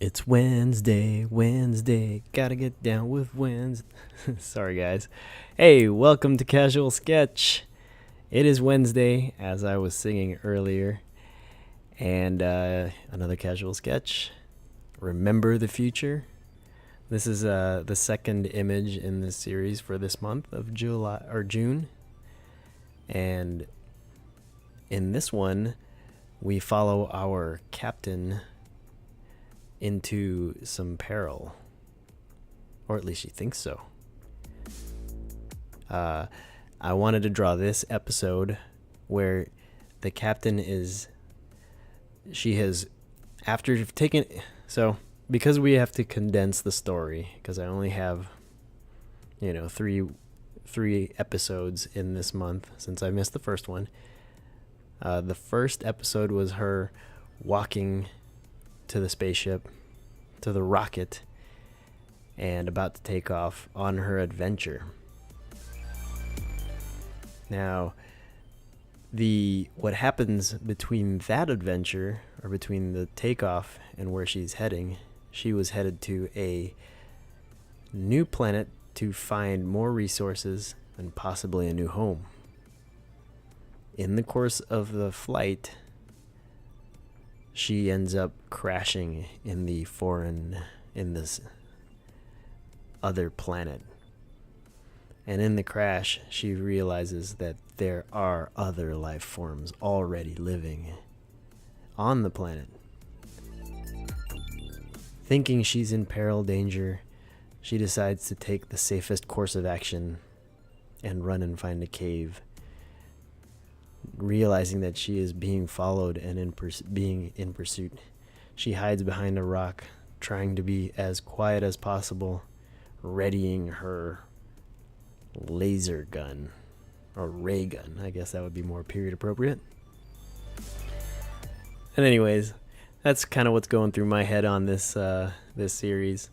It's Wednesday, Wednesday, gotta get down with Wednesday. Sorry, guys. Hey, welcome to Casual Sketch. It is Wednesday, as I was singing earlier, and another Casual Sketch. Remember the future. This is the second image in this series for this month of July or June, and in this one, we follow our captain into some peril, or at least she thinks so. I wanted to draw this episode where the captain she has, after taking, so because we have to condense the story, because I only have, three episodes in this month since I missed the first one. The first episode was her walking to the spaceship, to the rocket, and about to take off on her adventure. Now, what happens between that adventure, or between the takeoff and where she's heading, she was headed to a new planet to find more resources and possibly a new home. In the course of the flight, she ends up crashing in this other planet. And in the crash, she realizes that there are other life forms already living on the planet. Thinking she's in peril danger, she decides to take the safest course of action and run and find a cave. Realizing that she is being followed and being in pursuit, she hides behind a rock, trying to be as quiet as possible, readying her laser gun, or ray gun. I guess that would be more period appropriate. And anyways, that's kind of what's going through my head on this series,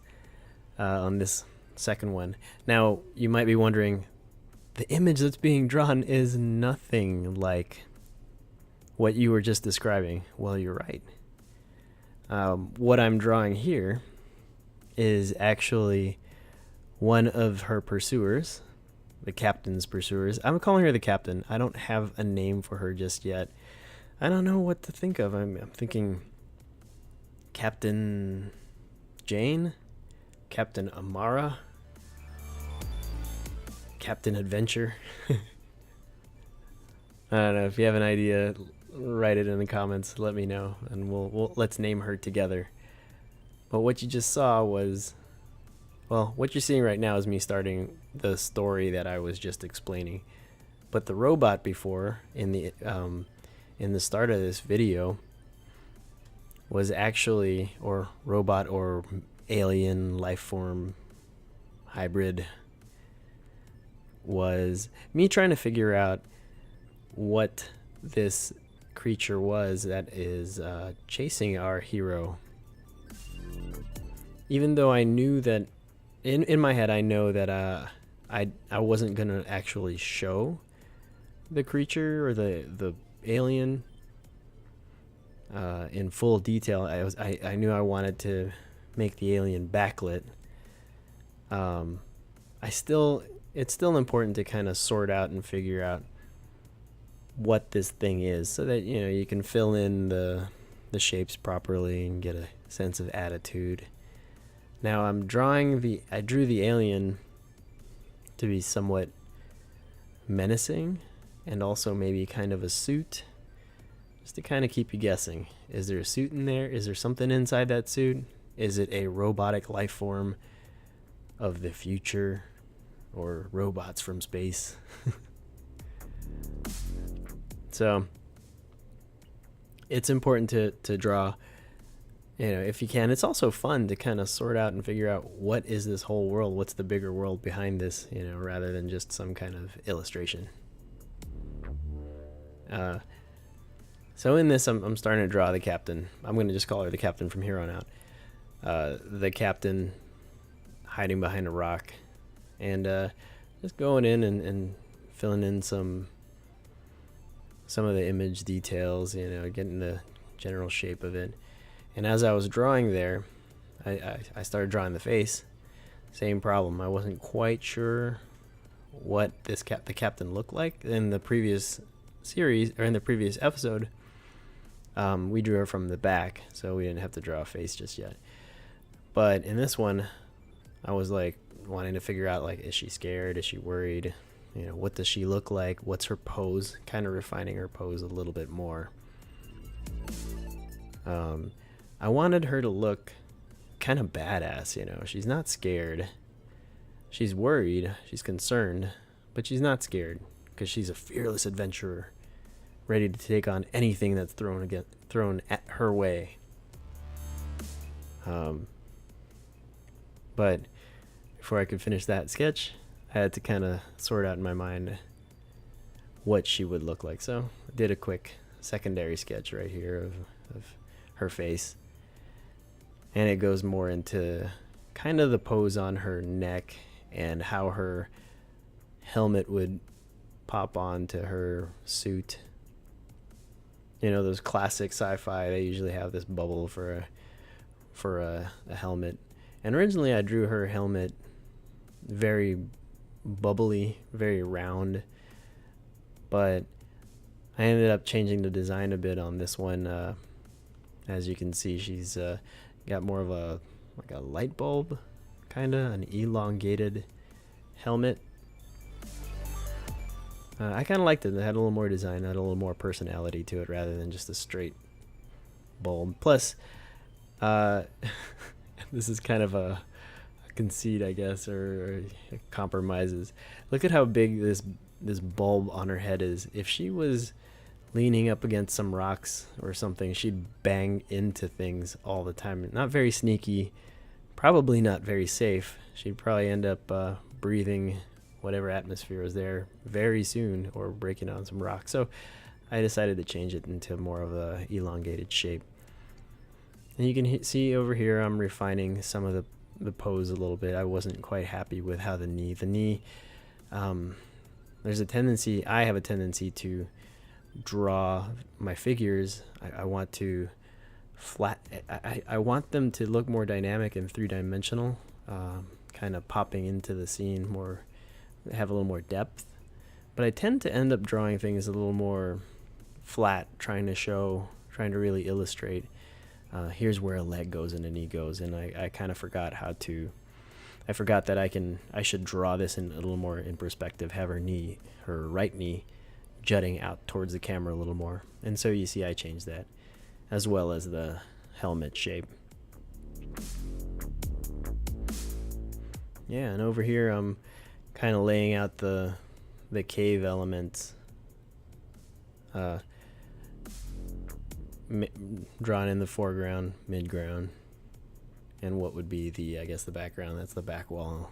on this second one. Now, you might be wondering, the image that's being drawn is nothing like what you were just describing. Well, you're right. What I'm drawing here is actually one of her pursuers, the captain's pursuers. I'm calling her the captain. I don't have a name for her just yet. I don't know what to think of. I'm thinking Captain Jane, Captain Amara, Captain Adventure. I don't know. If you have an idea, write it in the comments. Let me know, and let's name her together. But what you just saw was, well, what you're seeing right now is me starting the story that I was just explaining. But the robot before, in the start of this video, was actually, or robot or alien life form hybrid, was me trying to figure out what this creature was that is chasing our hero. Even though I knew that, in my head, I know that I wasn't gonna actually show the creature or the alien in full detail. I knew I wanted to make the alien backlit. It's still important to kind of sort out and figure out what this thing is, so that you can fill in the shapes properly and get a sense of attitude. Now I drew the alien to be somewhat menacing, and also maybe kind of a suit, just to kind of keep you guessing. Is there a suit in there? Is there something inside that suit? Is it a robotic life form of the future, or robots from space? So it's important to draw, if you can. It's also fun to kind of sort out and figure out, what is this whole world? What's the bigger world behind this, rather than just some kind of illustration. So in this, I'm starting to draw the captain. I'm going to just call her the captain from here on out. The captain hiding behind a rock, and just going in and filling in some of the image details, getting the general shape of it. And as I was drawing there, I started drawing the face. Same problem. I wasn't quite sure what the captain looked like in the previous series, or in the previous episode. We drew her from the back, so we didn't have to draw a face just yet. But in this one, I was like wanting to figure out, like, is she scared? Is she worried? You know, what does she look like? What's her pose? Kind of refining her pose a little bit more. I wanted her to look kind of badass, you know. She's not scared. She's worried. She's concerned. But she's not scared, because she's a fearless adventurer, ready to take on anything that's thrown at her way. But before I could finish that sketch, I had to kind of sort out in my mind what she would look like. So I did a quick secondary sketch right here of her face. And it goes more into kind of the pose on her neck and how her helmet would pop onto her suit. You know, those classic sci-fi, they usually have this bubble for a helmet. And originally I drew her helmet very bubbly, very round, but I ended up changing the design a bit on this one. As you can see, she's got more of a light bulb, kind of an elongated helmet. I kind of liked it. It had a little more design, had a little more personality to it rather than just a straight bulb. Plus, this is kind of a conceit, I guess, or compromises. Look at how big this bulb on her head is. If she was leaning up against some rocks or something, she'd bang into things all the time. Not very sneaky, probably not very safe. She'd probably end up breathing whatever atmosphere is there very soon, or breaking on some rocks. So I decided to change it into more of a elongated shape. And you can see over here I'm refining some of the pose a little bit. I wasn't quite happy with how the knee, there's a tendency, I have a tendency to draw my figures. I want to I want them to look more dynamic and three-dimensional, kind of popping into the scene more, have a little more depth. But I tend to end up drawing things a little more flat, trying to really illustrate, here's where a leg goes and a knee goes. And I kind of forgot that I should draw this in a little more in perspective, have her right knee jutting out towards the camera a little more. And so you see I changed that, as well as the helmet shape. Yeah, and over here I'm kind of laying out the cave elements, drawn in the foreground, midground, and what would be the background. That's the back wall.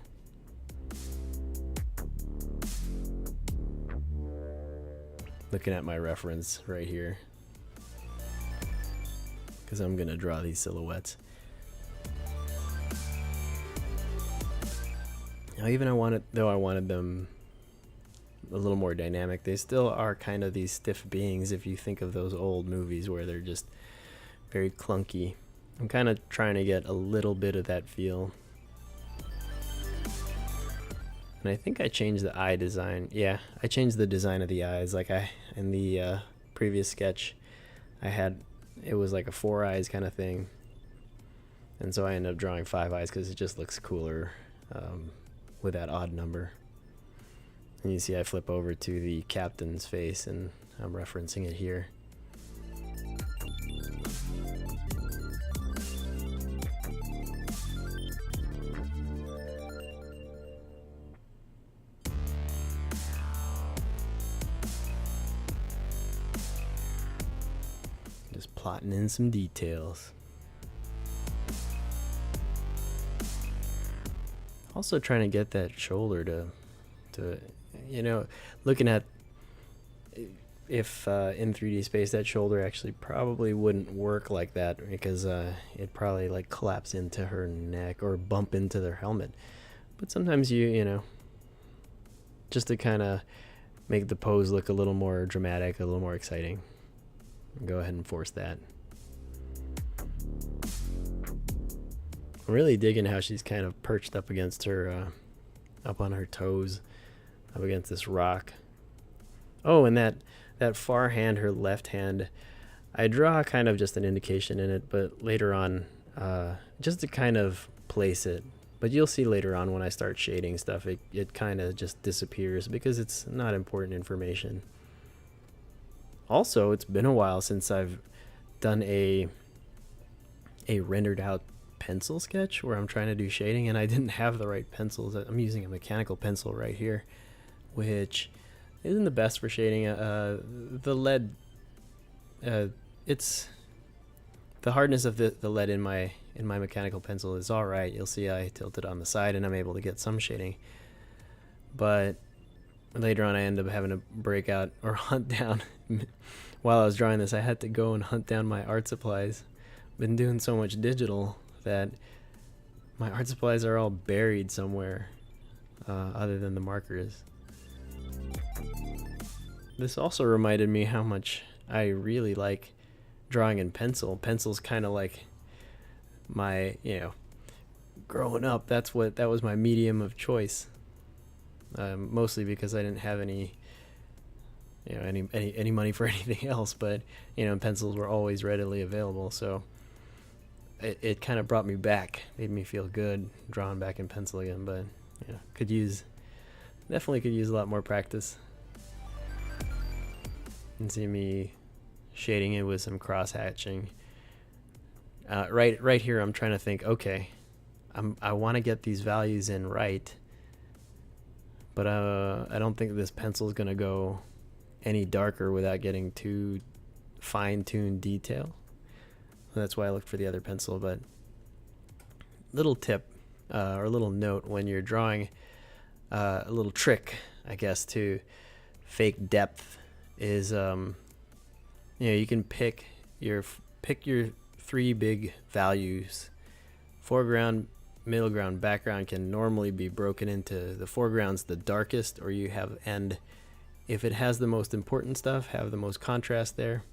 Looking at my reference right here, because I'm gonna draw these silhouettes. Now, even I wanted them a little more dynamic, they still are kind of these stiff beings if you think of those old movies where they're just very clunky. I'm kind of trying to get a little bit of that feel. And I think I changed the eye design. Yeah, I changed the design of the eyes. Like in the previous sketch, it was like a 4 eyes kind of thing. And so I ended up drawing 5 eyes because it just looks cooler with that odd number. And you see I flip over to the captain's face, and I'm referencing it here. Just plotting in some details. Also trying to get that shoulder to looking at if in 3D space that shoulder actually probably wouldn't work like that, because it probably like collapse into her neck or bump into their helmet. But sometimes you just to kind of make the pose look a little more dramatic, a little more exciting, go ahead and force that. I'm really digging how she's kind of perched up against her, up on her toes, up against this rock. Oh, and that far hand, her left hand, I draw kind of just an indication in it, but later on, just to kind of place it. But you'll see later on when I start shading stuff, it kind of just disappears because it's not important information. Also, it's been a while since I've done a rendered out pencil sketch where I'm trying to do shading, and I didn't have the right pencils. I'm using a mechanical pencil right here, which isn't the best for shading. The lead, it's the hardness of the lead in my mechanical pencil is all right. You'll see I tilt it on the side and I'm able to get some shading, but later on I end up having to break out or hunt down. While I was drawing this, I had to go and hunt down my art supplies. Been doing so much digital that my art supplies are all buried somewhere, other than the markers. This also reminded me how much I really like drawing in pencil. Pencil's kind of like my, growing up, that was my medium of choice. Mostly because I didn't have any money for anything else, but pencils were always readily available, so it kind of brought me back, made me feel good drawing back in pencil again. But definitely could use a lot more practice. And see me shading it with some cross hatching. Right here I'm trying to think, okay, I want to get these values in right, but I don't think this pencil is gonna go any darker without getting too fine-tuned detail. That's why I looked for the other pencil. But little tip, or little note when you're drawing, a little trick, I guess, to fake depth is, you can pick your 3 big values. Foreground, middle ground, background can normally be broken into the foreground's the darkest, or you have, and if it has the most important stuff, have the most contrast there.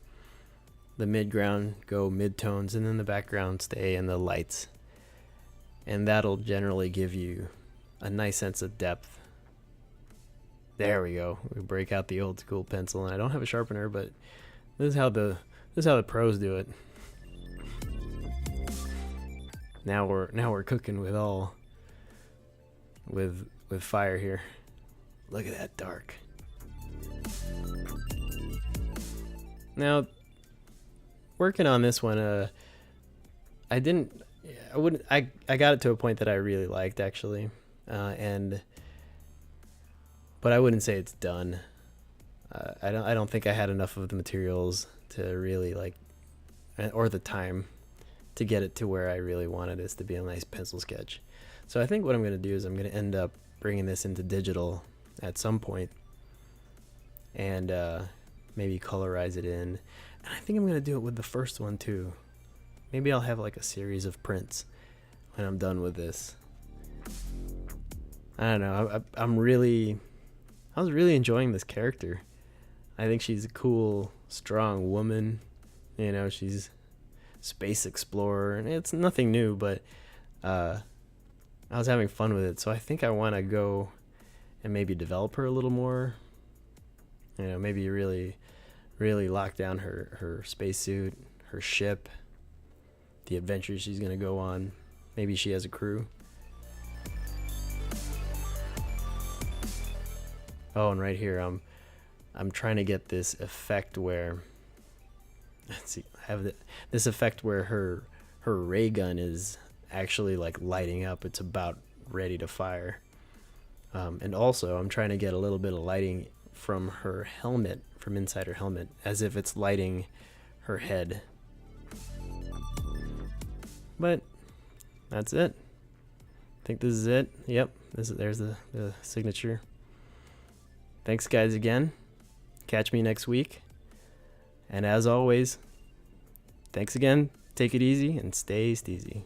The midground, go midtones, and then the background stay in the lights. And that'll generally give you a nice sense of depth. There we go. We break out the old school pencil, and I don't have a sharpener, but this is how the pros do it. Now we're cooking with fire here. Look at that dark. Now, working on this one, I got it to a point that I really liked, actually, but I wouldn't say it's done. I don't think I had enough of the materials to really or the time to get it to where I really wanted this to be a nice pencil sketch. So I think what I'm going to do is I'm going to end up bringing this into digital at some point, and maybe colorize it in. And I think I'm going to do it with the first one too. Maybe I'll have like a series of prints when I'm done with this. I don't know. I was really enjoying this character. I think she's a cool, strong woman. She's space explorer, and it's nothing new, but I was having fun with it. So I think I want to go and maybe develop her a little more. Maybe really lock down her spacesuit, her ship, the adventures she's gonna go on. Maybe she has a crew. Oh, and right here, I'm trying to get this effect where, this effect where her ray gun is actually like lighting up. It's about ready to fire. And also, I'm trying to get a little bit of lighting from her helmet, from inside her helmet, as if it's lighting her head. But that's it. I think this is it. Yep, there's the signature. Thanks, guys, again. Catch me next week. And as always, thanks again. Take it easy and stay steezy.